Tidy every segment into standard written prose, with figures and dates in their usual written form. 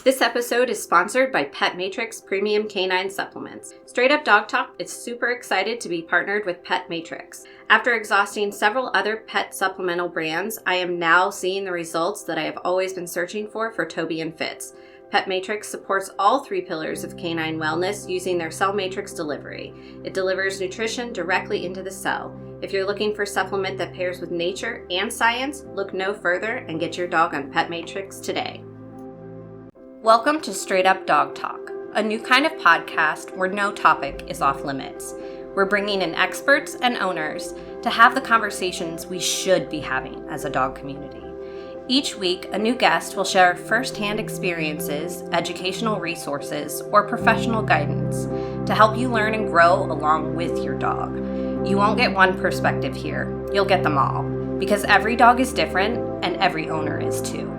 This episode is sponsored by PetMatRx Premium Canine Supplements. Straight Up Dog Talk is super excited to be partnered with PetMatRx. After exhausting several other pet supplemental brands, I am now seeing the results that I have always been searching for Toby and Fitz. PetMatRx supports all three pillars of canine wellness using their cell matrix delivery. It delivers nutrition directly into the cell. If you're looking for a supplement that pairs with nature and science, look no further and get your dog on PetMatRx today. Welcome to Straight Up Dog Talk, a new kind of podcast where no topic is off limits. We're bringing in experts and owners to have the conversations we should be having as a dog community. Each week, a new guest will share firsthand experiences, educational resources, or professional guidance to help you learn and grow along with your dog. You won't get one perspective here, you'll get them all, because every dog is different and every owner is too.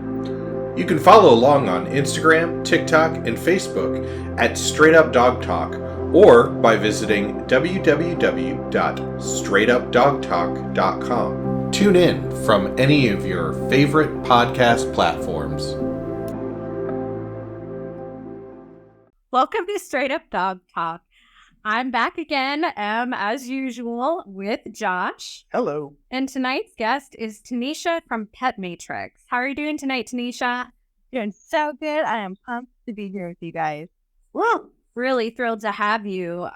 You can follow along on Instagram, TikTok, and Facebook at Straight Up Dog Talk, or by visiting www.straightupdogtalk.com. Tune in from any of your favorite podcast platforms. Welcome to Straight Up Dog Talk. I'm back again, as usual, with Josh. Hello. And tonight's guest is Tannisha from PetMatRx. How are you doing tonight, Tannisha? Doing so good. I am pumped to be here with you guys. Woo! Really thrilled to have you.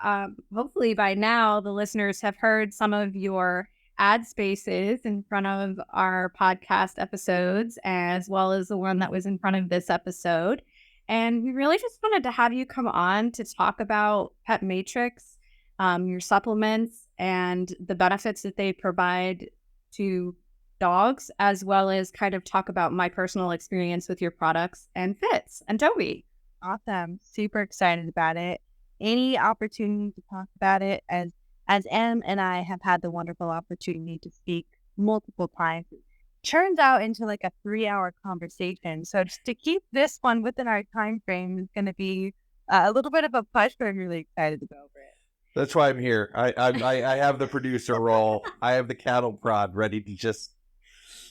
Hopefully by now the listeners have heard some of your ad spaces in front of our podcast episodes, as well as the one that was in front of this episode. And we really just wanted to have you come on to talk about PetMatRx, your supplements, and the benefits that they provide to dogs, as well as kind of talk about my personal experience with your products and Fitz and Toby. Awesome. Super excited about it. Any opportunity to talk about it, as Em and I have had the wonderful opportunity to speak multiple times. Turns out into like a 3-hour conversation. So just to keep this one within our time frame is going to be a little bit of a push, but I'm really excited to go over it. That's why I'm here. I have the producer role. I have the cattle prod ready to just...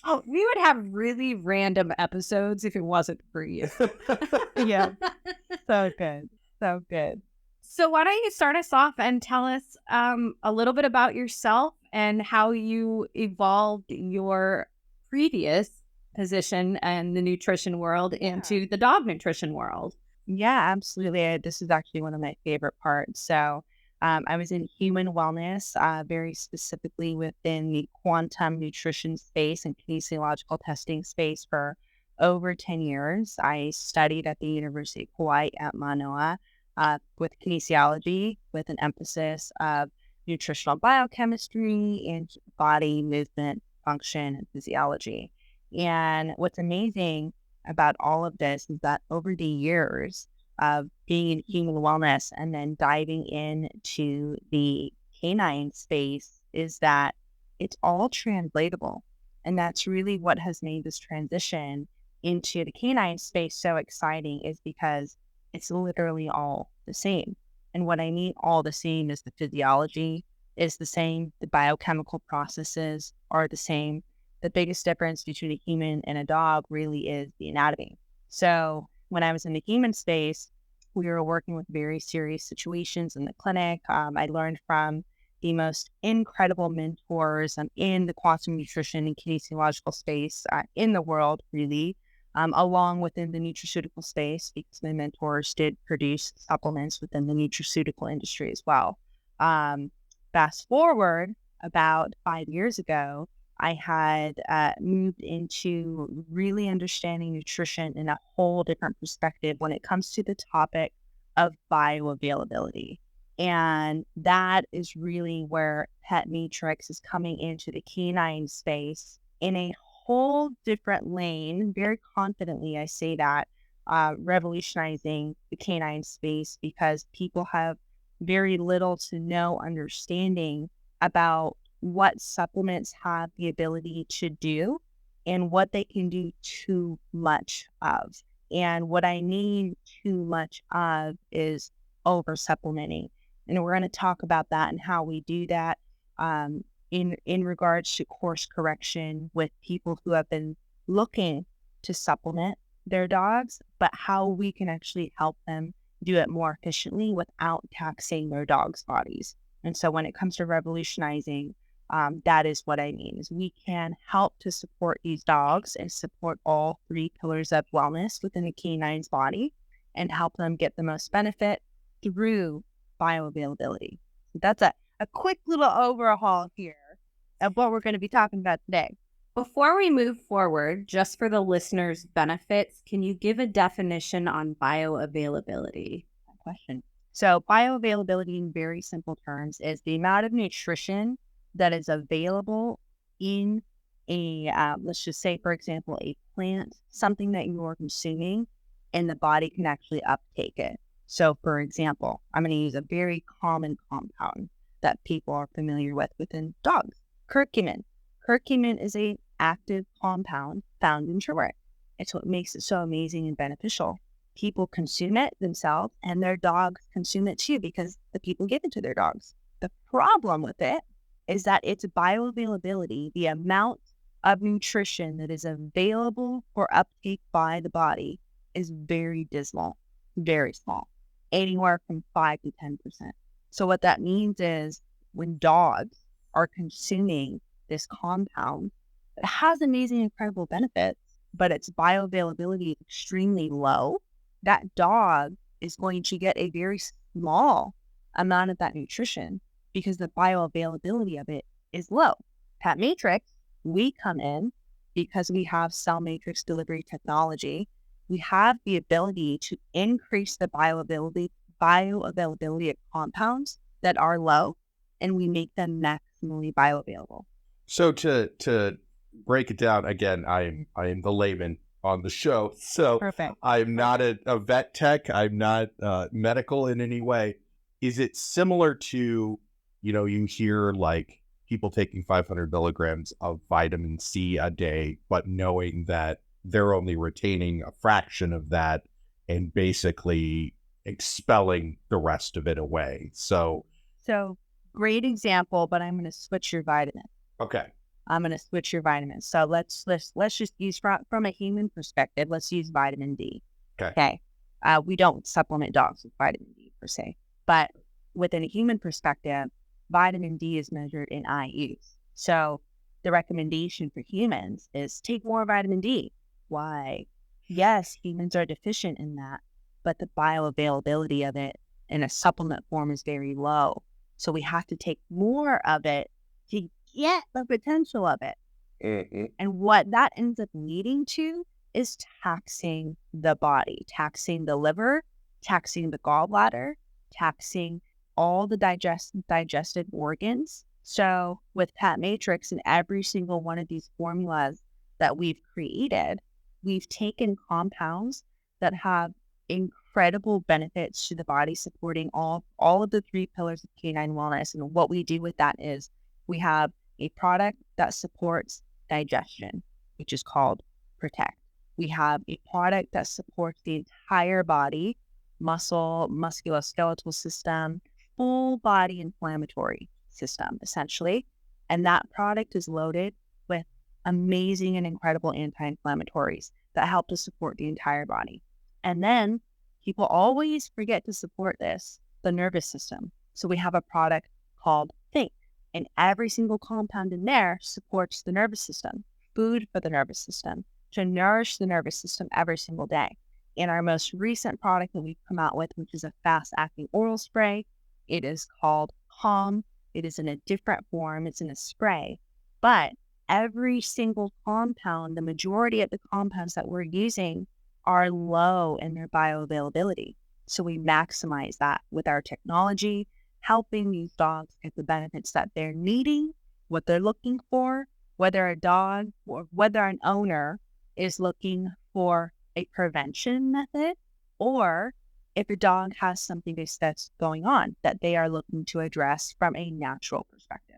Oh, we would have really random episodes if it wasn't for you. Yeah. So good. So good. So why don't you start us off and tell us a little bit about yourself and how you evolved your previous position in the nutrition world into the dog nutrition world. Yeah, absolutely. This is actually one of my favorite parts. So I was in human wellness, very specifically within the quantum nutrition space and kinesiological testing space for over 10 years. I studied at the University of Hawaii at Manoa with kinesiology, with an emphasis of nutritional biochemistry and body movement, function, and physiology. And what's amazing about all of this is that over the years of being in human wellness and then diving into the canine space is that it's all translatable. And that's really what has made this transition into the canine space so exciting, is because it's literally all the same. And what I mean all the same is the physiology is the same. The biochemical processes are the same. The biggest difference between a human and a dog really is the anatomy. So when I was in the human space, we were working with very serious situations in the clinic. I learned from the most incredible mentors in the quantum nutrition and kinesiological space in the world, really, along within the nutraceutical space, because my mentors did produce supplements within the nutraceutical industry as well. Fast forward about 5 years ago, I had moved into really understanding nutrition in a whole different perspective when it comes to the topic of bioavailability. And that is really where PetMatRx is coming into the canine space in a whole different lane. Very confidently, I say that, revolutionizing the canine space, because people have very little to no understanding about what supplements have the ability to do and what they can do too much of. And what I mean too much of is over supplementing. And we're going to talk about that and how we do that in regards to course correction with people who have been looking to supplement their dogs, but how we can actually help them do it more efficiently without taxing their dogs' bodies. And so when it comes to revolutionizing, that is what I mean, is we can help to support these dogs and support all three pillars of wellness within a canine's body and help them get the most benefit through bioavailability. So that's a quick little overhaul here of what we're going to be talking about today. Before we move forward, just for the listeners' benefits, can you give a definition on bioavailability? Good question. So bioavailability in very simple terms is the amount of nutrition that is available in a, let's just say, for example, a plant, something that you are consuming, and the body can actually uptake it. So, for example, I'm going to use a very common compound that people are familiar with within dogs, curcumin. Curcumin is an active compound found in turmeric. It's what makes it so amazing and beneficial. People consume it themselves, and their dogs consume it too because the people give it to their dogs. The problem with it is that its bioavailability, the amount of nutrition that is available for uptake by the body, is very dismal, very small, anywhere from 5 to 10%. So what that means is when dogs are consuming this compound, it has amazing, incredible benefits, but its bioavailability is extremely low. That dog is going to get a very small amount of that nutrition because the bioavailability of it is low. PetMatRx, we come in because we have cell matrix delivery technology. We have the ability to increase the bioavailability of compounds that are low, and we make them maximally bioavailable. So to break it down again, I am the layman on the show. So Perfect. I'm not a vet tech. I'm not medical in any way. Is it similar to, you hear like people taking 500 milligrams of vitamin C a day, but knowing that they're only retaining a fraction of that and basically expelling the rest of it away. So Great example, but I'm going to switch your vitamin. Okay. I'm going to switch your vitamins. So let's just use from a human perspective. Let's use vitamin D. Okay. We don't supplement dogs with vitamin D per se, but within a human perspective, vitamin D is measured in IUs. So the recommendation for humans is take more vitamin D. Why? Yes, humans are deficient in that, but the bioavailability of it in a supplement form is very low. So we have to take more of it to get the potential of it. Mm-hmm. And what that ends up leading to is taxing the body, taxing the liver, taxing the gallbladder, taxing all the digestive organs. So with PetMatRx and every single one of these formulas that we've created, we've taken compounds that have incredible benefits to the body, supporting all of the three pillars of canine wellness. And what we do with that is we have a product that supports digestion, which is called Protect. We have a product that supports the entire body, musculoskeletal system, full body inflammatory system, essentially. And that product is loaded with amazing and incredible anti-inflammatories that help to support the entire body. And then people always forget to support the nervous system. So we have a product called Think, and every single compound in there supports the nervous system, food for the nervous system, to nourish the nervous system every single day. In our most recent product that we've come out with, which is a fast-acting oral spray, it is called Calm. It is in a different form. It's in a spray. But every single compound, the majority of the compounds that we're using are low in their bioavailability. So we maximize that with our technology, helping these dogs get the benefits that they're needing, what they're looking for, whether a dog or whether an owner is looking for a prevention method, or if a dog has something that's going on that they are looking to address from a natural perspective.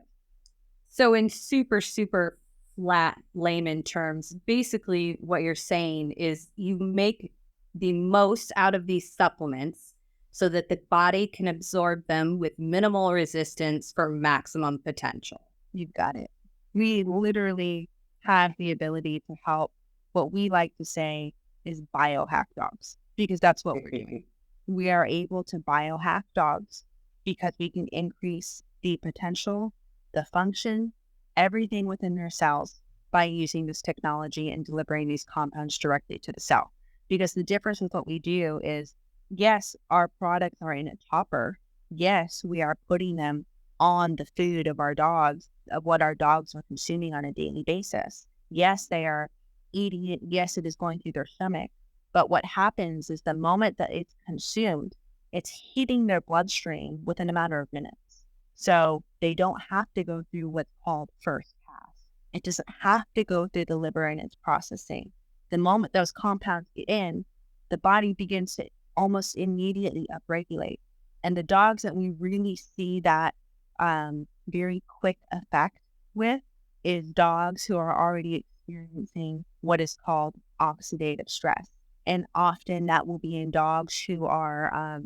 So in super, super flat layman terms, basically what you're saying is you make the most out of these supplements so that the body can absorb them with minimal resistance for maximum potential. You've got it. We literally have the ability to help what we like to say is biohack dogs, because that's what we're doing. We are able to biohack dogs because we can increase the potential, the function, everything within their cells by using this technology and delivering these compounds directly to the cell. Because the difference with what we do is, yes, our products are in a topper. Yes, we are putting them on the food of our dogs, of what our dogs are consuming on a daily basis. Yes, they are eating it. Yes, it is going through their stomach. But what happens is the moment that it's consumed, it's hitting their bloodstream within a matter of minutes. So they don't have to go through what's called first pass. It doesn't have to go through the liver and its processing. The moment those compounds get in, the body begins to almost immediately upregulate. And the dogs that we really see that very quick effect with is dogs who are already experiencing what is called oxidative stress. And often that will be in dogs who are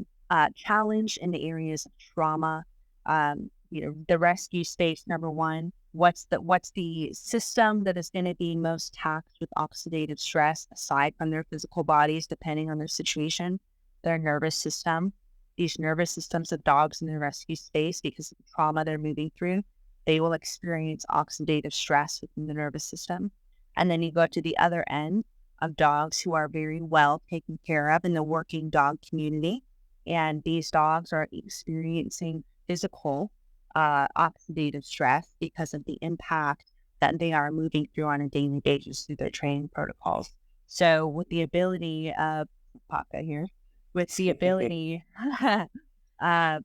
challenged in the areas of trauma. The rescue space, number one, what's the system that is going to be most taxed with oxidative stress aside from their physical bodies, depending on their situation? Their nervous system. These nervous systems of dogs in the rescue space, because of the trauma they're moving through, they will experience oxidative stress within the nervous system. And then you go to the other end of dogs who are very well taken care of in the working dog community. And these dogs are experiencing physical oxidative stress because of the impact that they are moving through on a daily basis through their training protocols. So with the ability of Paka here, with the ability of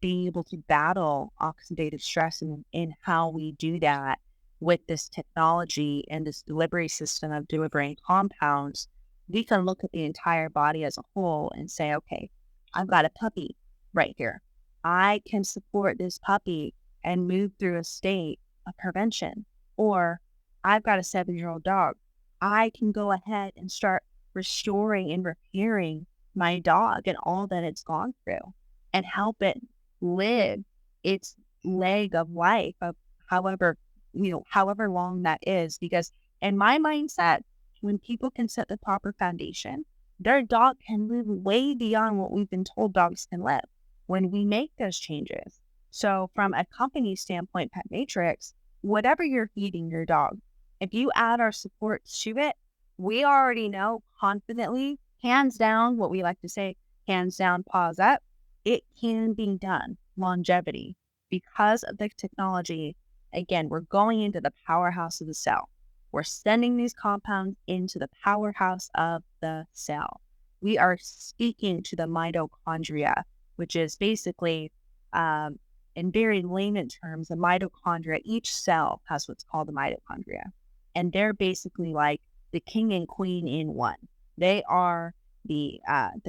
being able to battle oxidative stress and how we do that with this technology and this delivery system of delivering compounds, we can look at the entire body as a whole and say, okay, I've got a puppy right here. I can support this puppy and move through a state of prevention. Or I've got a 7-year-old dog. I can go ahead and start restoring and repairing my dog and all that it's gone through and help it live its leg of life of however long that is. Because in my mindset, when people can set the proper foundation, their dog can live way beyond what we've been told dogs can live when we make those changes. So from a company standpoint, PetMatRx, whatever you're feeding your dog, if you add our support to it, we already know confidently, hands down, what we like to say, hands down, paws up, it can be done. Longevity. Because of the technology, again, we're going into the powerhouse of the cell. We're sending these compounds into the powerhouse of the cell. We are speaking to the mitochondria, which is basically, in very layman terms, the mitochondria. Each cell has what's called the mitochondria. And they're basically like the king and queen in one. They are the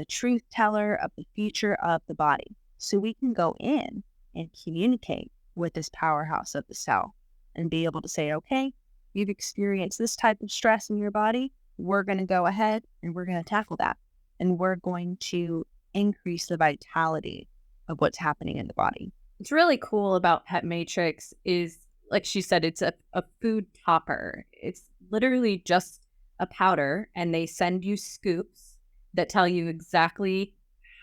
truth teller of the future of the body. So we can go in and communicate with this powerhouse of the cell and be able to say, okay, you've experienced this type of stress in your body. We're going to go ahead and we're going to tackle that. And we're going to increase the vitality of what's happening in the body. What's really cool about PetMatRx is, like she said, it's a food topper. It's literally just a powder, and they send you scoops that tell you exactly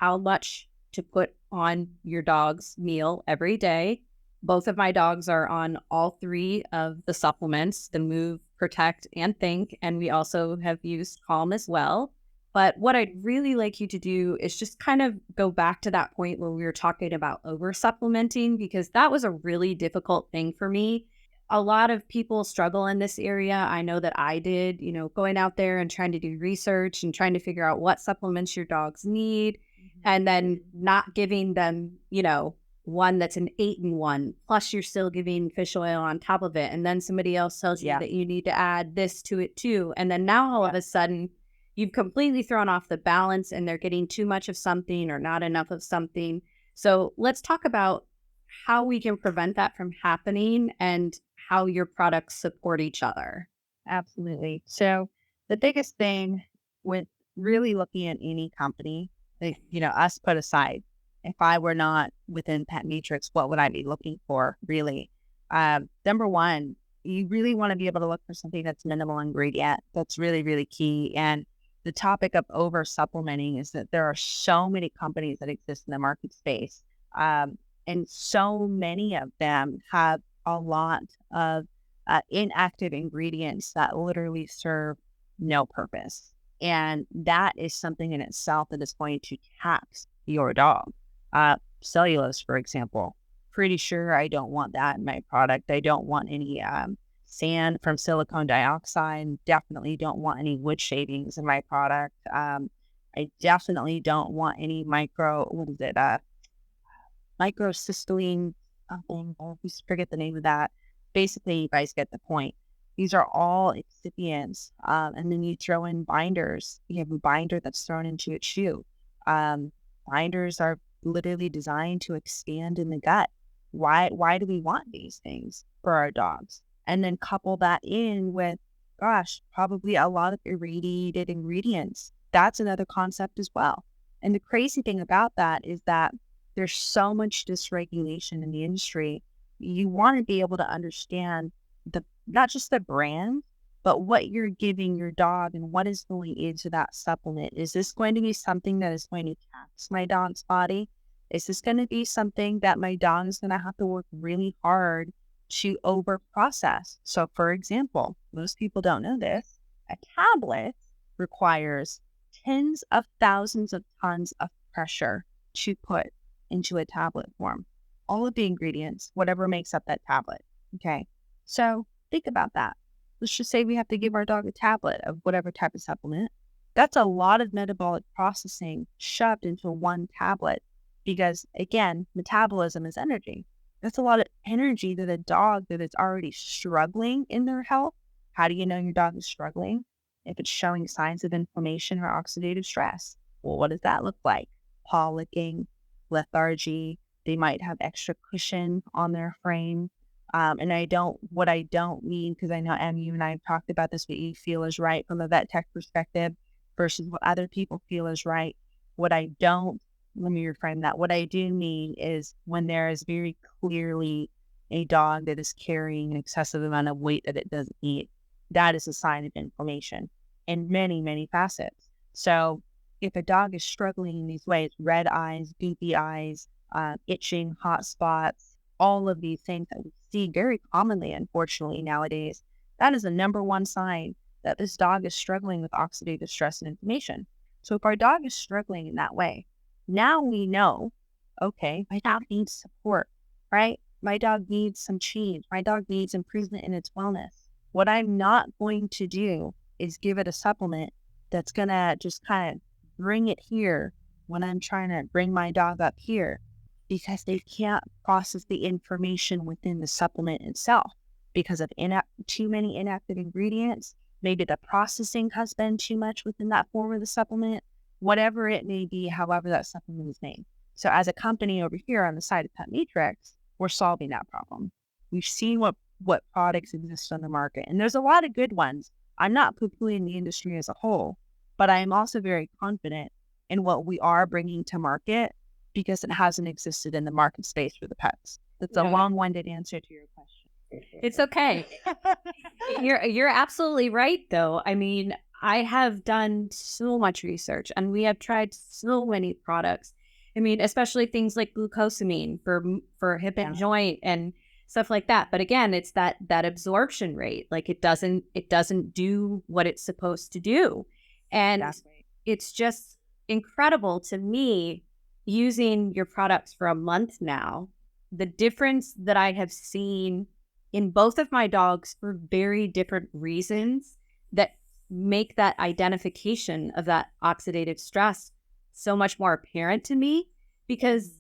how much to put on your dog's meal every day. Both of my dogs are on all 3 of the supplements, the Move, Protect, and Think, and we also have used Calm as well. But what I'd really like you to do is just kind of go back to that point where we were talking about over supplementing, because that was a really difficult thing for me. A lot of people struggle in this area. I know that I did, going out there and trying to do research and trying to figure out what supplements your dogs need, and then not giving them, one that's an 8-in-1, plus you're still giving fish oil on top of it. And then somebody else tells you that you need to add this to it too. And then now all of a sudden you've completely thrown off the balance and they're getting too much of something or not enough of something. So let's talk about how we can prevent that from happening and how your products support each other. Absolutely. So the biggest thing with really looking at any company, us put aside, if I were not within PetMatRx, what would I be looking for, really? Number one, you really want to be able to look for something that's minimal ingredient. That's really, really key. And the topic of over supplementing is that there are so many companies that exist in the market space. And so many of them have a lot of inactive ingredients that literally serve no purpose. And that is something in itself that is going to tax your dog. Cellulose, for example, pretty sure I don't want that in my product. I don't want any sand from silicone dioxide. Definitely don't want any wood shavings in my product. I definitely don't want any microcystilline, I always forget the name of that. Basically, you guys get the point. These are all excipients. And then you throw in binders. You have a binder that's thrown into a chew. Binders are literally designed to expand in the gut. Why do we want these things for our dogs? And then couple that in with, probably a lot of irradiated ingredients. That's another concept as well. And the crazy thing about that is that there's so much dysregulation in the industry. You want to be able to understand not just the brand, but what you're giving your dog and what is going into that supplement. Is this going to be something that is going to tax my dog's body? Is this going to be something that my dog is going to have to work really hard to over process? So for example, most people don't know this, a tablet requires tens of thousands of tons of pressure to put into a tablet form. All of the ingredients, whatever makes up that tablet. Okay. So think about that. Let's just say we have to give our dog a tablet of whatever type of supplement. That's a lot of metabolic processing shoved into one tablet because, again, metabolism is energy. That's a lot of energy that a dog that is already struggling in their health. How do you know your dog is struggling? If it's showing signs of inflammation or oxidative stress. Well, what does that look like? Paw licking, lethargy. They might have extra cushion on their frame. And what I don't mean, because I know Emmy, you and I have talked about this, what you feel is right from a vet tech perspective versus what other people feel is right. Let me reframe that. What I do mean is when there is very clearly a dog that is carrying an excessive amount of weight that it doesn't need, that is a sign of inflammation in many, many facets. So if a dog is struggling in these ways, red eyes, goopy eyes, itching, hot spots, all of these things that we see very commonly, unfortunately, nowadays, that is the number one sign that this dog is struggling with oxidative stress and inflammation. So if our dog is struggling in that way, now we know, okay, my dog needs support, right? My dog needs some change. My dog needs improvement in its wellness. What I'm not going to do is give it a supplement that's going to just kind of bring it here when I'm trying to bring my dog up here, because they can't process the information within the supplement itself because of too many inactive ingredients. Maybe the processing has been too much within that form of the supplement, whatever it may be, however that supplement is made. So as a company over here on the side of PetMatRx, we're solving that problem. We've seen what products exist on the market, and there's a lot of good ones. I'm not poo-pooing the industry as a whole, but I am also very confident in what we are bringing to market because it hasn't existed in the market space for the pets. That's a long-winded answer to your question. It's okay. You're absolutely right, though. I mean, I have done so much research and we have tried so many products. I mean, especially things like glucosamine for hip and joint and stuff like that. But again, it's that absorption rate. Like it doesn't do what it's supposed to do. And it's just incredible to me, using your products for a month now, the difference that I have seen in both of my dogs for very different reasons that make that identification of that oxidative stress so much more apparent to me. Because,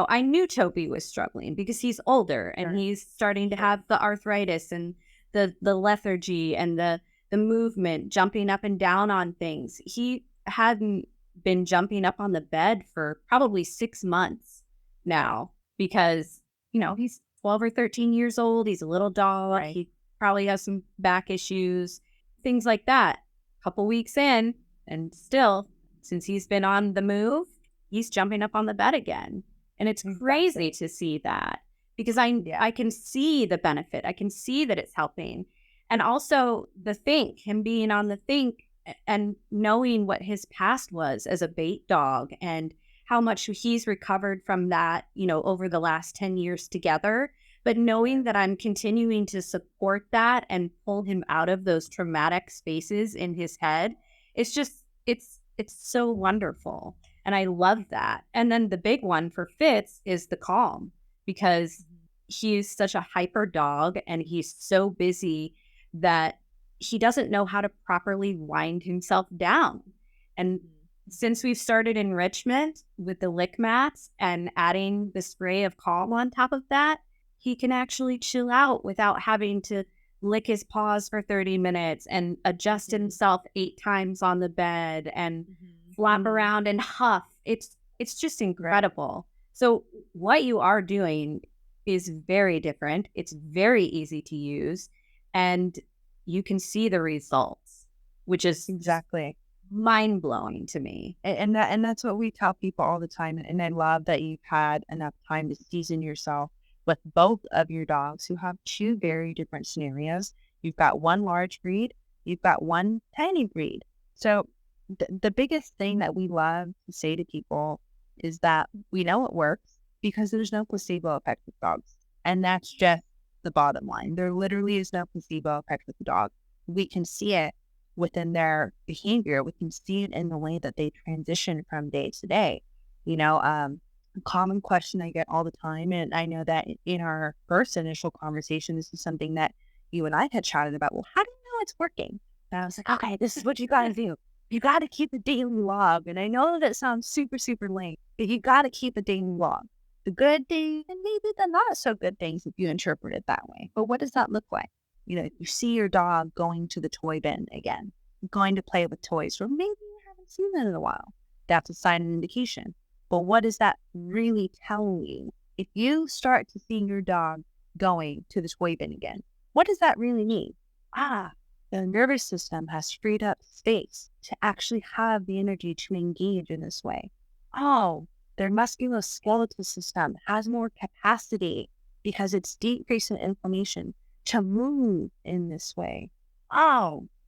I knew Toby was struggling because he's older and he's starting to have the arthritis and the lethargy and the movement, jumping up and down on things. He hadn't been jumping up on the bed for probably 6 months now because, he's 12 or 13 years old. He's a little dog. Right. He probably has some back issues, things like that. A couple weeks in, and still, since he's been on the move, he's jumping up on the bed again. And it's crazy to see that because I can see the benefit. I can see that it's helping. And also the Think, him being on the Think, and knowing what his past was as a bait dog and how much he's recovered from that, over the last 10 years together. But knowing that I'm continuing to support that and pull him out of those traumatic spaces in his head, it's just, it's so wonderful. And I love that. And then the big one for Fitz is the calm, because he's such a hyper dog and he's so busy that he doesn't know how to properly wind himself down. And since we've started enrichment with the lick mats and adding the spray of calm on top of that, he can actually chill out without having to lick his paws for 30 minutes and adjust himself 8 times on the bed and flap around and huff. It's just incredible. So what you are doing is very different. It's very easy to use, and you can see the results, which is Exactly. mind-blowing to me. And that's what we tell people all the time. And I love that you've had enough time to season yourself with both of your dogs, who have 2 very different scenarios. You've got one large breed, you've got one tiny breed. So the biggest thing that we love to say to people is that we know it works because there's no placebo effect with dogs. And that's just the bottom line. There literally is no placebo effect with the dog. We can see it within their behavior. We can see it in the way that they transition from day to day. A common question I get all the time, and I know that in our first initial conversation, this is something that you and I had chatted about. Well, how do you know it's working? And I was like, okay, this is what you got to do. You got to keep a daily log. And I know that it sounds super, super lame, but you got to keep a daily log. The good things and maybe the not so good things if you interpret it that way. But what does that look like? You see your dog going to the toy bin again, going to play with toys, or maybe you haven't seen that in a while. That's a sign and indication. But what is that really telling you? If you start to see your dog going to the toy bin again, what does that really mean? The nervous system has freed up space to actually have the energy to engage in this way. Their musculoskeletal system has more capacity because it's decreasing inflammation to move in this way.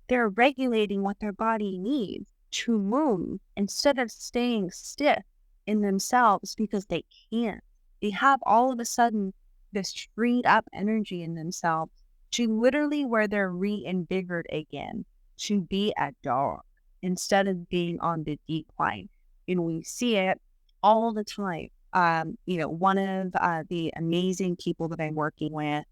They're regulating what their body needs to move instead of staying stiff in themselves because they can't. They have all of a sudden this freed up energy in themselves to literally where they're reinvigorated again to be a dog instead of being on the decline. We see it all the time. One of the amazing people that I'm working with,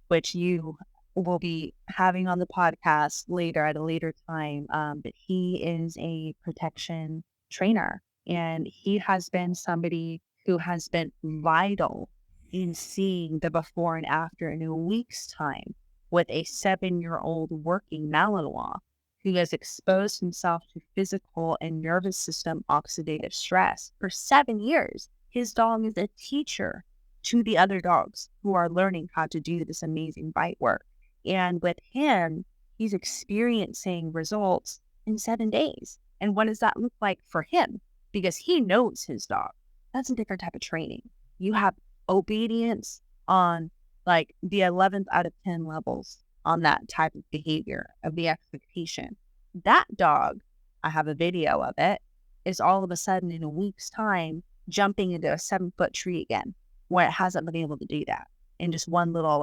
which you will be having on the podcast later at a later time, but he is a protection trainer, and he has been somebody who has been vital in seeing the before and after in a week's time with a 7-year-old working Malinois who has exposed himself to physical and nervous system oxidative stress for 7 years. His dog is a teacher to the other dogs who are learning how to do this amazing bite work. And with him, he's experiencing results in 7 days. And what does that look like for him? Because he knows his dog. That's a different type of training. You have obedience on like the 11th out of 10 levels on that type of behavior of the expectation. That dog, I have a video of it, is all of a sudden in a week's time jumping into a 7-foot tree again, where it hasn't been able to do that in just one little,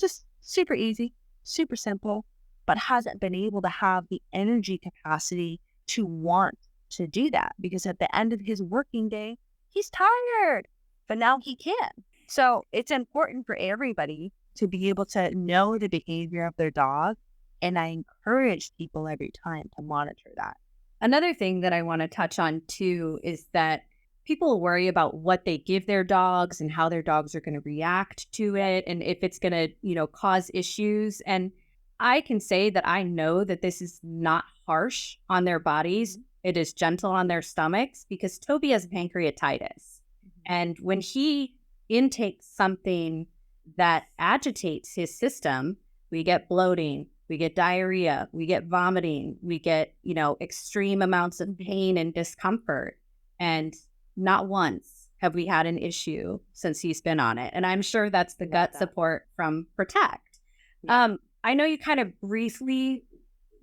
just super easy, super simple, but hasn't been able to have the energy capacity to want to do that because at the end of his working day, he's tired, but now he can. So it's important for everybody to be able to know the behavior of their dog. And I encourage people every time to monitor that. Another thing that I want to touch on too is that people worry about what they give their dogs and how their dogs are going to react to it and if it's going to, cause issues. And I can say that I know that this is not harsh on their bodies. It is gentle on their stomachs because Toby has pancreatitis. And when he intakes something that agitates his system, we get bloating, we get diarrhea, we get vomiting, we get, extreme amounts of pain and discomfort. And not once have we had an issue since he's been on it. And I'm sure that's the gut support from Protect. I know you kind of briefly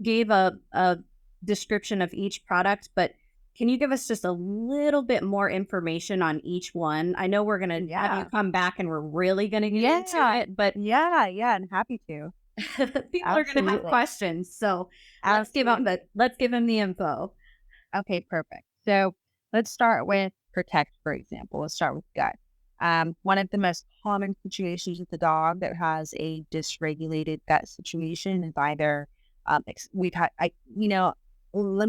gave a description of each product, but can you give us just a little bit more information on each one? I know we're going to have you come back and we're really going to get into it, but yeah, I'm happy to. people are going to have questions. So let's give them the info. Okay, perfect. So let's start with Protect, for example. Let's start with gut. One of the most common situations with the dog that has a dysregulated gut situation is either let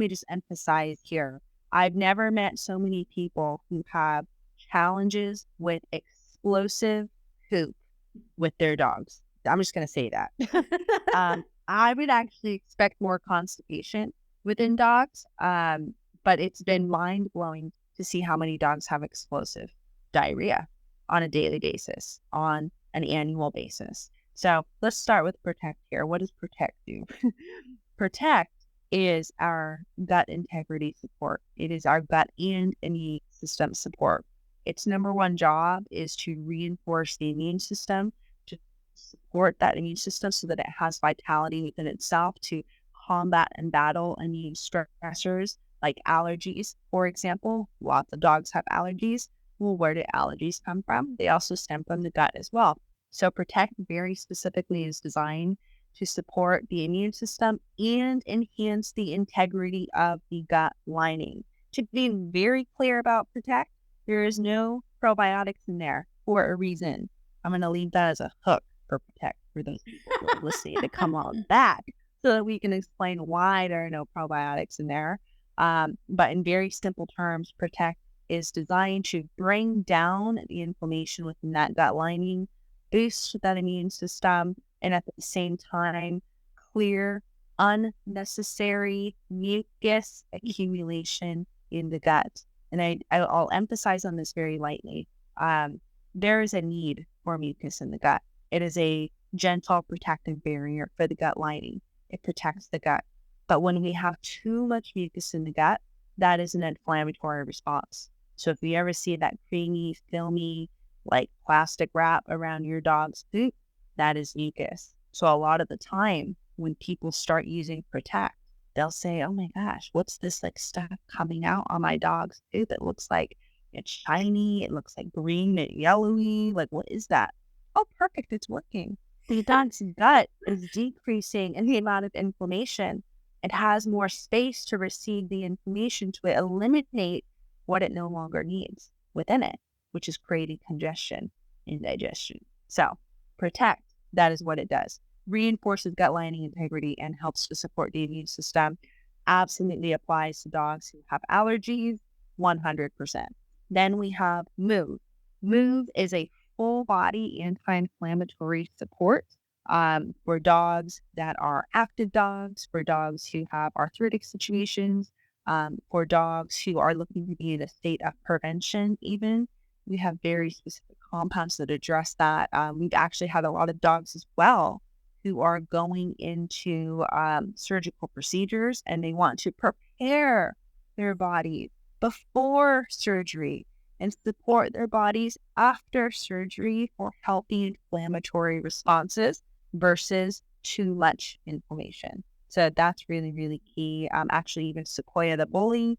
me just emphasize here. I've never met so many people who have challenges with explosive poop with their dogs. I'm just going to say that. I would actually expect more constipation within dogs, but it's been mind-blowing to see how many dogs have explosive diarrhea on a daily basis, on an annual basis. So let's start with Protect here. What does Protect do? Protect is our gut integrity support. It is our gut and immune system support. Its number one job is to reinforce the immune system, to support that immune system so that it has vitality within itself to combat and battle immune stressors like allergies, for example. Lots of dogs have allergies. Well, where do allergies come from? They also stem from the gut as well. So Protect very specifically is designed to support the immune system and enhance the integrity of the gut lining. To be very clear about Protect, there is no probiotics in there for a reason. I'm going to leave that as a hook for Protect for those people who are listening to come on back so that we can explain why there are no probiotics in there. But in very simple terms, Protect is designed to bring down the inflammation within that gut lining, boost that immune system, and at the same time, clear unnecessary mucus accumulation in the gut. And I'll emphasize on this very lightly. There is a need for mucus in the gut. It is a gentle protective barrier for the gut lining. It protects the gut. But when we have too much mucus in the gut, that is an inflammatory response. So if you ever see that creamy, filmy, like plastic wrap around your dog's poop, that is mucus. So a lot of the time when people start using Protect, they'll say, oh my gosh, what's this like stuff coming out on my dog's poop? It looks like it's shiny. It looks like green and yellowy. Like, what is that? Oh, perfect. It's working. The dog's gut is decreasing in the amount of inflammation. It has more space to receive the information to eliminate what it no longer needs within it, which is creating congestion in digestion. So Protect, that is what it does. Reinforces gut lining integrity and helps to support the immune system. Absolutely applies to dogs who have allergies, 100%. Then we have Move. Move is a full body anti-inflammatory support for dogs that are active dogs, for dogs who have arthritic situations, for dogs who are looking to be in a state of prevention even. We have very specific compounds that address that. We've actually had a lot of dogs as well who are going into surgical procedures, and they want to prepare their bodies before surgery and support their bodies after surgery for healthy inflammatory responses versus too much inflammation. So that's really, really key. Actually, even Sequoia the Bully,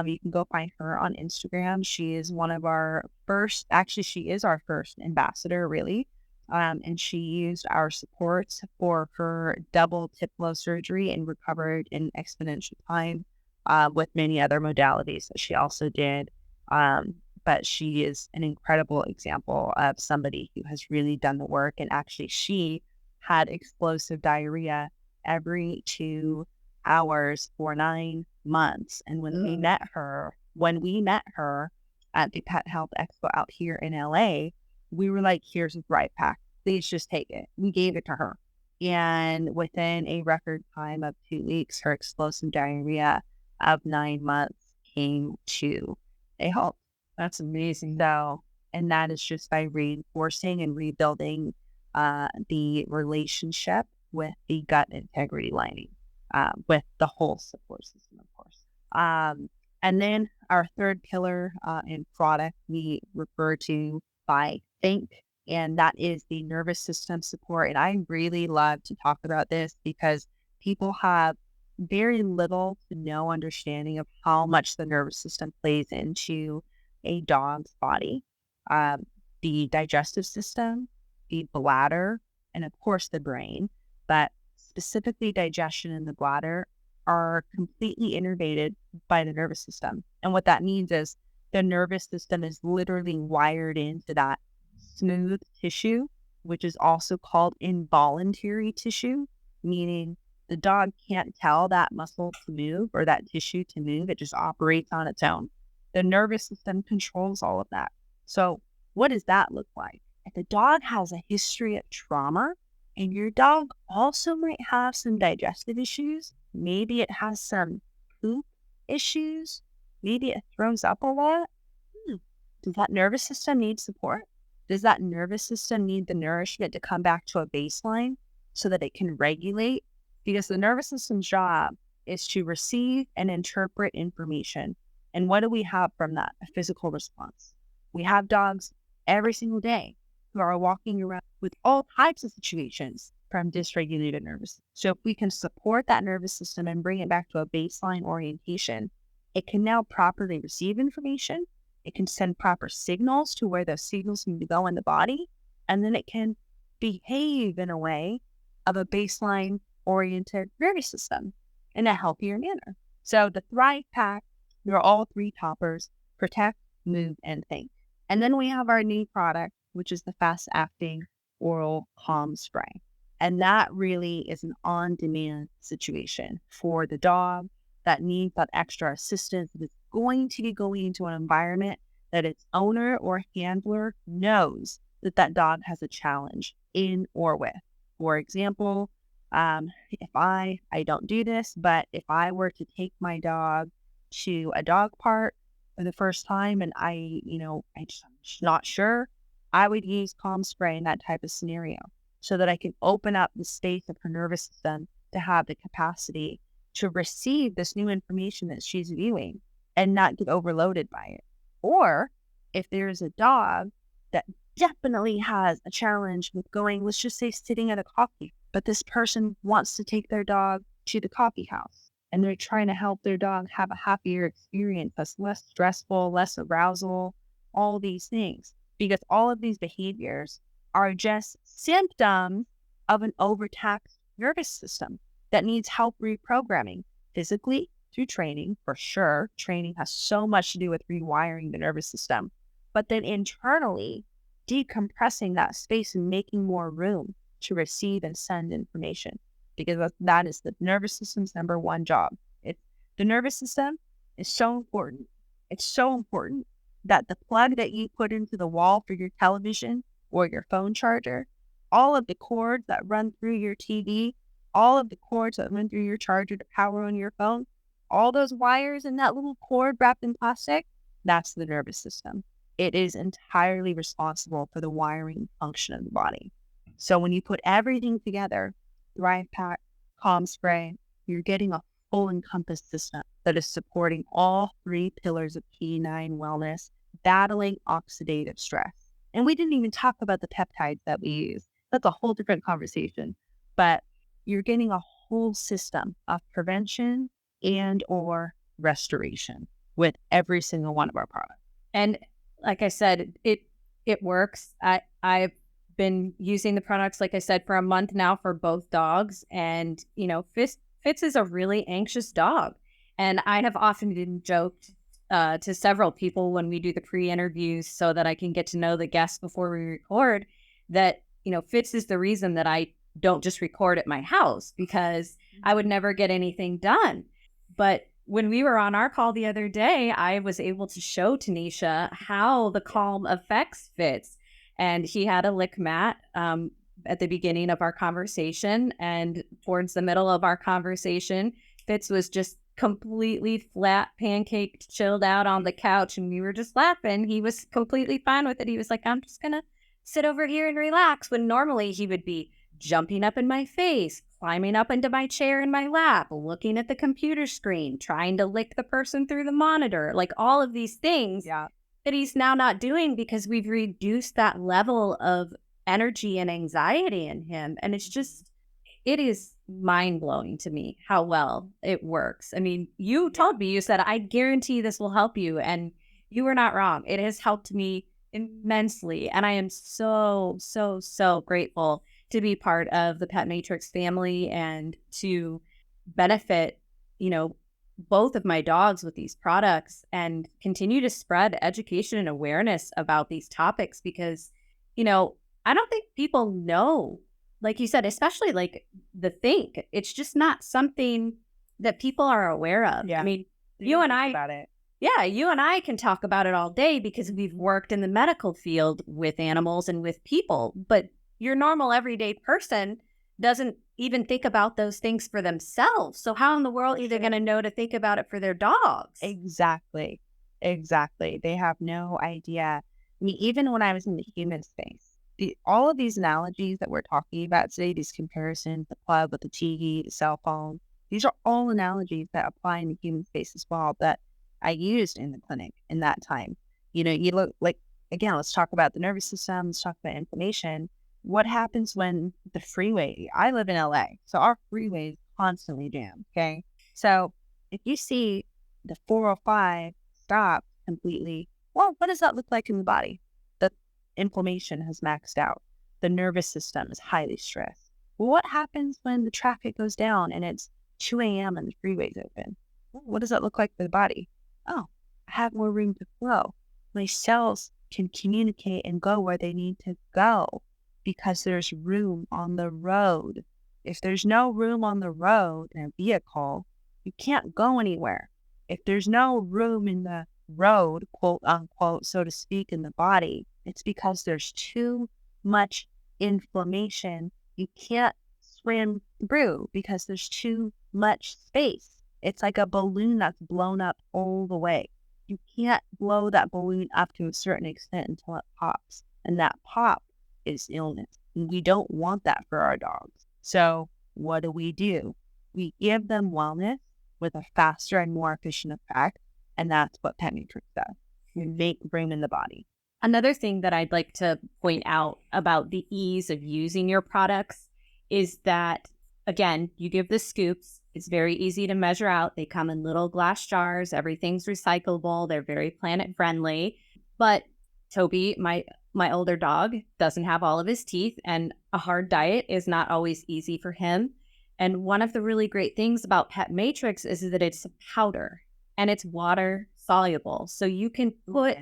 you can go find her on Instagram. She is one of our first, actually, she is our first ambassador, really. And she used our supports for her double tip flow surgery and recovered in exponential time with many other modalities that she also did. But she is an incredible example of somebody who has really done the work. And actually, she had explosive diarrhea every 2 hours for 9 months. And when we met her at the Pet Health Expo out here in LA, we were like, here's a Thrive Pack. Please just take it. We gave it to her. And within a record time of 2 weeks, her explosive diarrhea of 9 months came to a halt. That's amazing. So, and that is just by reinforcing and rebuilding the relationship with the gut integrity lining, with the whole support system, of course. And then our third pillar in product we refer to by Think, and that is the nervous system support. And I really love to talk about this because people have very little to no understanding of how much the nervous system plays into a dog's body. The digestive system, the bladder, and of course the brain, but specifically digestion and the bladder are completely innervated by the nervous system. And what that means is the nervous system is literally wired into that smooth tissue, which is also called involuntary tissue, meaning the dog can't tell that muscle to move or that tissue to move. It just operates on its own. The nervous system controls all of that. So what does that look like? If the dog has a history of trauma and your dog also might have some digestive issues, maybe it has some poop issues, maybe it throws up a lot, does that nervous system need support? Does that nervous system need the nourishment to come back to a baseline so that it can regulate? Because the nervous system's job is to receive and interpret information. And what do we have from that? A physical response. We have dogs every single day who are walking around with all types of situations from dysregulated nervous system. So if we can support that nervous system and bring it back to a baseline orientation, it can now properly receive information. It can send proper signals to where those signals need to go in the body, and then it can behave in a way of a baseline oriented nervous system in a healthier manner. So the Thrive Pack, there are all three toppers: protect, move, and think. And then we have our new product, which is the fast acting oral calm spray. And that really is an on-demand situation for the dog that needs that extra assistance, that is going to be going into an environment that its owner or handler knows that that dog has a challenge in or with. For example, if I don't do this, but if I were to take my dog to a dog park for the first time and I'm just not sure, I would use calm spray in that type of scenario so that I can open up the space of her nervous system to have the capacity to receive this new information that she's viewing and not get overloaded by it. Or if there's a dog that definitely has a challenge with going, let's just say sitting at a coffee, but this person wants to take their dog to the coffee house and they're trying to help their dog have a happier experience that's less stressful, less arousal, all these things. Because all of these behaviors are just symptoms of an overtaxed nervous system that needs help reprogramming physically through training, for sure. Training has so much to do with rewiring the nervous system, but then internally decompressing that space and making more room to receive and send information, because that is the nervous system's number one job. The nervous system is so important. It's so important that the plug that you put into the wall for your television or your phone charger, all of the cords that run through your TV, all of the cords that run through your charger to power on your phone, all those wires in that little cord wrapped in plastic, that's the nervous system. It is entirely responsible for the wiring function of the body. So when you put everything together, Thrive Pack, Calm Spray, you're getting a full encompassed system that is supporting all three pillars of canine wellness, battling oxidative stress. And we didn't even talk about the peptides that we use. That's a whole different conversation. But you're getting a whole system of prevention and or restoration with every single one of our products. And like I said, it works. I've been using the products, like I said, for a month now for both dogs. And, Fitz is a really anxious dog. And I have often been joked to several people when we do the pre-interviews so that I can get to know the guests before we record that, Fitz is the reason that I don't just record at my house, because I would never get anything done. But when we were on our call the other day, I was able to show Tannisha how the calm affects Fitz. And he had a lick mat at the beginning of our conversation. And towards the middle of our conversation, Fitz was just completely flat, pancaked, chilled out on the couch. And we were just laughing. He was completely fine with it. He was like, I'm just going to sit over here and relax. When normally he would be jumping up in my face, climbing up into my chair in my lap, looking at the computer screen, trying to lick the person through the monitor, like all of these things that he's now not doing because we've reduced that level of energy and anxiety in him. And it's just, it is mind blowing to me how well it works. I mean, you told me, you said, I guarantee this will help you. And you were not wrong. It has helped me immensely. And I am so, so, so grateful to be part of the PetMatRx family and to benefit, both of my dogs with these products and continue to spread education and awareness about these topics because, I don't think people know, like you said, especially like the think. It's just not something that people are aware of. Yeah. I mean, you and I about it. Yeah, you and I can talk about it all day because we've worked in the medical field with animals and with people, but your normal everyday person doesn't even think about those things for themselves. So how in the world are they going to know to think about it for their dogs? Exactly. They have no idea. I mean, even when I was in the human space, all of these analogies that we're talking about today, these comparisons, the club with the TV, the cell phone, these are all analogies that apply in the human space as well that I used in the clinic in that time. You look like, again, let's talk about the nervous system, let's talk about inflammation. What happens when the freeway, I live in LA, so our freeway is constantly jammed, okay? So if you see the 405 stop completely, well, what does that look like in the body? The inflammation has maxed out. The nervous system is highly stressed. Well, what happens when the traffic goes down and it's 2 a.m. and the freeway's open? What does that look like for the body? Oh, I have more room to flow. My cells can communicate and go where they need to go because there's room on the road. If there's no room on the road in a vehicle, you can't go anywhere. If there's no room in the road, quote unquote, so to speak, in the body, it's because there's too much inflammation. You can't swim through because there's too much space. It's like a balloon that's blown up all the way. You can't blow that balloon up to a certain extent until it pops. And that pop is illness. And we don't want that for our dogs. So what do? We give them wellness with a faster and more efficient effect. And that's what PetMatRx does. We bring in the body. Another thing that I'd like to point out about the ease of using your products is that, again, you give the scoops. It's very easy to measure out. They come in little glass jars. Everything's recyclable. They're very planet friendly. But Toby, my older dog, doesn't have all of his teeth, and a hard diet is not always easy for him. And one of the really great things about PetMatRx is that it's a powder and it's water soluble. So you can put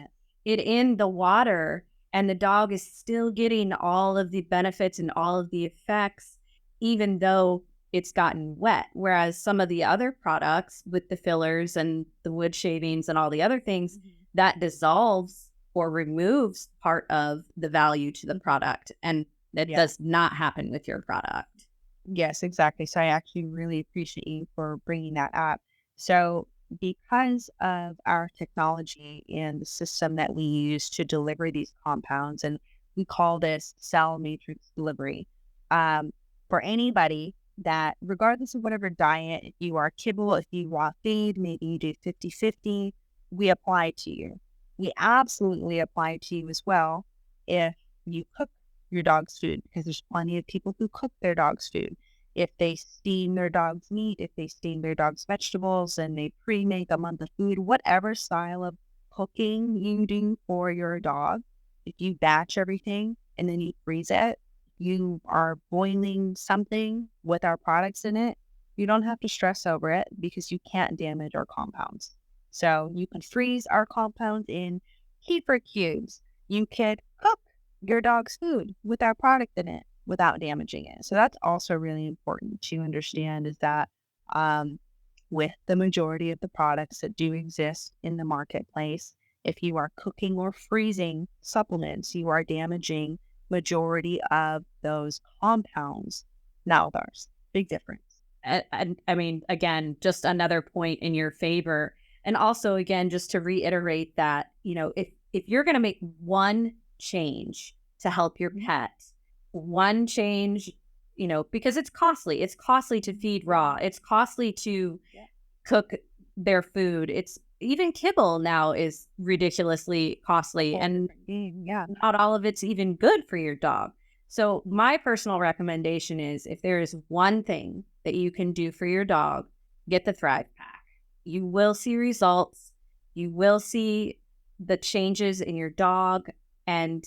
it in the water and the dog is still getting all of the benefits and all of the effects, even though it's gotten wet. Whereas some of the other products with the fillers and the wood shavings and all the other things, that dissolves or removes part of the value to the product. And that does not happen with your product. Yes, exactly. So I actually really appreciate you for bringing that up. So because of our technology and the system that we use to deliver these compounds, and we call this cell matrix delivery, for anybody that, regardless of whatever diet, if you are kibble, if you raw feed, maybe you do 50-50, we apply to you. We absolutely apply to you as well if you cook your dog's food, because there's plenty of people who cook their dog's food. If they steam their dog's meat, if they steam their dog's vegetables and they pre-make a month of food, whatever style of cooking you do for your dog, if you batch everything and then you freeze it, you are boiling something with our products in it, you don't have to stress over it because you can't damage our compounds. So you can freeze our compounds in kefir cubes. You could cook your dog's food with our product in it without damaging it. So that's also really important to understand, is that with the majority of the products that do exist in the marketplace, if you are cooking or freezing supplements, you are damaging majority of those compounds. Now there's big difference. And I mean, again, just another point in your favor. And also, again, just to reiterate that, if you're going to make one change to help your pet, one change, because it's costly. It's costly to feed raw. It's costly to cook their food. It's even kibble now is ridiculously costly, and not all of it's even good for your dog. So my personal recommendation is, if there is one thing that you can do for your dog, get the Thrive Pack. You will see results. You will see the changes in your dog, and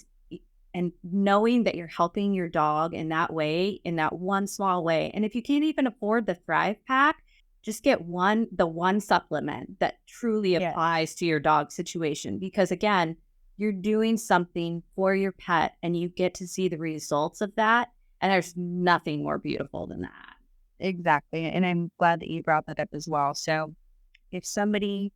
knowing that you're helping your dog in that way, in that one small way. And if you can't even afford the Thrive Pack, just get the one supplement that truly applies to your dog situation. Because again, you're doing something for your pet and you get to see the results of that. And there's nothing more beautiful than that. Exactly. And I'm glad that you brought that up as well. So if I'm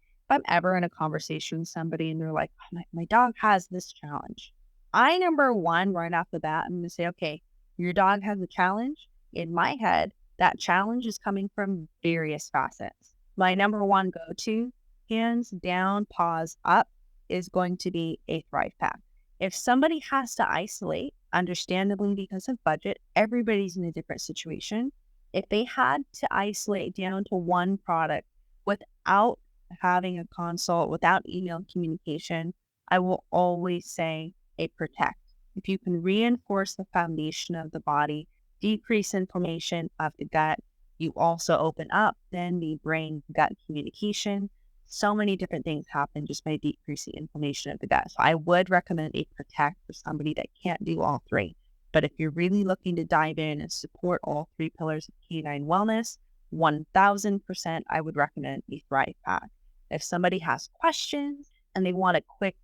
ever in a conversation with somebody and they're like, oh, my dog has this challenge, number one, right off the bat, I'm going to say, okay, your dog has a challenge. In my head, that challenge is coming from various facets. My number one go-to, hands down, paws up, is going to be a Thrive Pack. If somebody has to isolate, understandably because of budget, everybody's in a different situation. If they had to isolate down to one product without having a consult, without email communication, I will always say a Protect. If you can reinforce the foundation of the body, decrease inflammation of the gut, you also open up then the brain-gut communication. So many different things happen just by decreasing inflammation of the gut. So I would recommend a Protect for somebody that can't do all three. But if you're really looking to dive in and support all three pillars of canine wellness, 1000% I would recommend a Thrive Pack. If somebody has questions and they want a quick,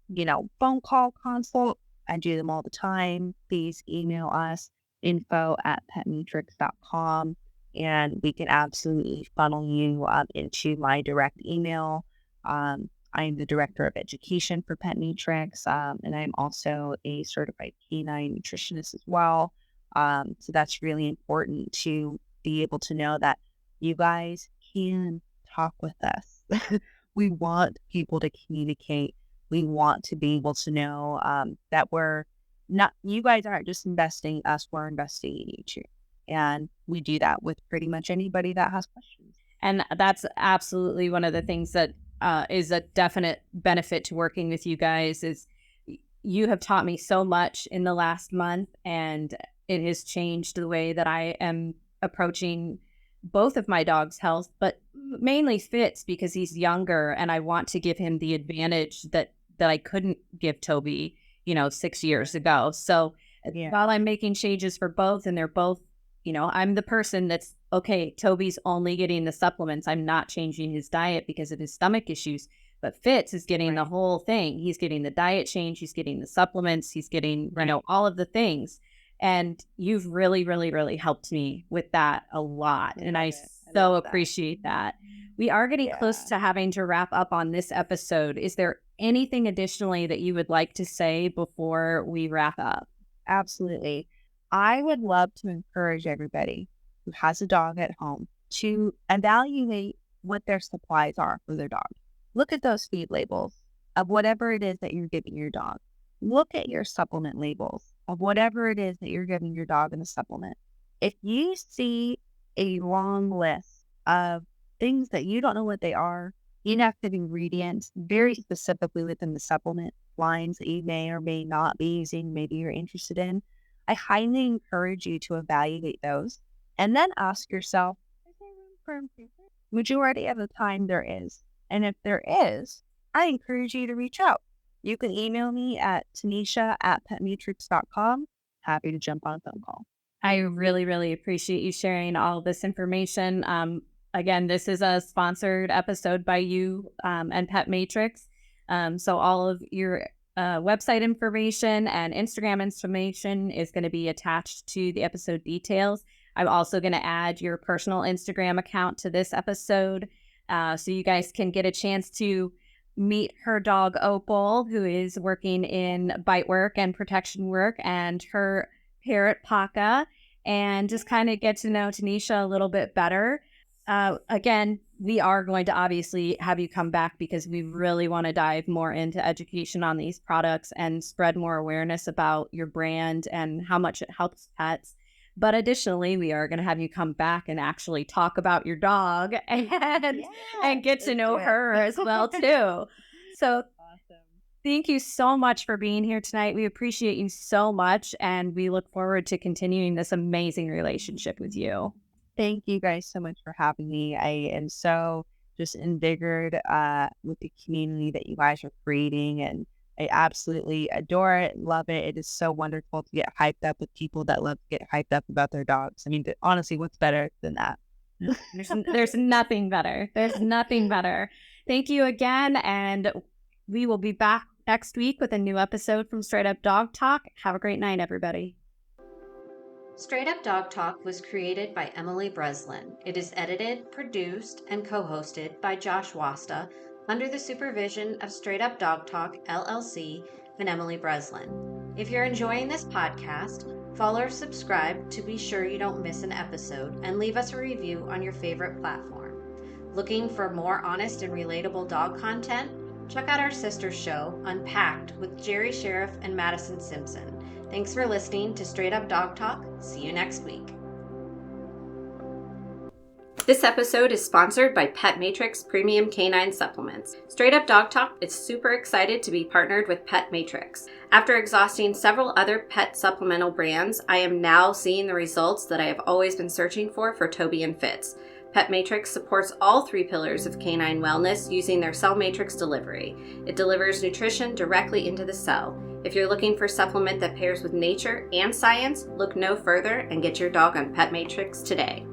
phone call consult, I do them all the time. Please email us, info@petmatrix.com, and we can absolutely funnel you into my direct email. I'm the director of education for PetMatRx, and I'm also a certified canine nutritionist as well. So that's really important to be able to know that you guys can talk with us. We want people to communicate. We want to be able to know that you guys aren't just investing in us, we're investing in you too. And we do that with pretty much anybody that has questions. And that's absolutely one of the things that is a definite benefit to working with you guys is you have taught me so much in the last month, and it has changed the way that I am approaching both of my dogs' health, but mainly Fitz because he's younger and I want to give him the advantage that I couldn't give Toby, 6 years ago. So while I'm making changes for both and they're both, I'm the person that's, okay, Toby's only getting the supplements. I'm not changing his diet because of his stomach issues. But Fitz is getting the whole thing. He's getting the diet change. He's getting the supplements. He's getting, all of the things. And you've really, really, really helped me with that a lot. And I so appreciate that. We are getting close to having to wrap up on this episode. Is there anything additionally that you would like to say before we wrap up? Absolutely. I would love to encourage everybody who has a dog at home to evaluate what their supplies are for their dog. Look at those feed labels of whatever it is that you're giving your dog. Look at your supplement labels of whatever it is that you're giving your dog in a supplement. If you see a long list of things that you don't know what they are, inactive ingredients, very specifically within the supplement lines that you may or may not be using, maybe you're interested in, I highly encourage you to evaluate those and then ask yourself, is there room for improvement? Majority of the time there is. And if there is, I encourage you to reach out. You can email me at Tannisha@PetMatRx.com. Happy to jump on a phone call. I really, really appreciate you sharing all this information. Again, this is a sponsored episode by you and PetMatRx. So all of your website information and Instagram information is going to be attached to the episode details. I'm also going to add your personal Instagram account to this episode so you guys can get a chance to meet her dog Opal, who is working in bite work and protection work, and her parrot Paka, and just kind of get to know Tannisha a little bit better. Again, we are going to obviously have you come back because we really want to dive more into education on these products and spread more awareness about your brand and how much it helps pets. But additionally, we are going to have you come back and actually talk about your dog and get to know her as well, too. So thank you so much for being here tonight. We appreciate you so much, and we look forward to continuing this amazing relationship with you. Thank you guys so much for having me. I am so just invigorated with the community that you guys are creating, and I absolutely adore it, love it. It is so wonderful to get hyped up with people that love to get hyped up about their dogs. I mean, honestly, what's better than that? There's nothing better. There's nothing better. Thank you again, and we will be back next week with a new episode from Straight Up Dog Talk. Have a great night, everybody. Straight Up Dog Talk was created by Emily Breslin. It is edited, produced, and co-hosted by Josh Wasta under the supervision of Straight Up Dog Talk, LLC, and Emily Breslin. If you're enjoying this podcast, follow or subscribe to be sure you don't miss an episode, and leave us a review on your favorite platform. Looking for more honest and relatable dog content? Check out our sister show, Unpacked, with Jerry Sheriff and Madison Simpson. Thanks for listening to Straight Up Dog Talk. See you next week. This episode is sponsored by PetMatRx Premium Canine Supplements. Straight Up Dog Talk is super excited to be partnered with PetMatRx. After exhausting several other pet supplemental brands, I am now seeing the results that I have always been searching for Toby and Fitz. PetMatRx supports all 3 pillars of canine wellness using their cell matrix delivery. It delivers nutrition directly into the cell. If you're looking for a supplement that pairs with nature and science, look no further and get your dog on PetMatRx today.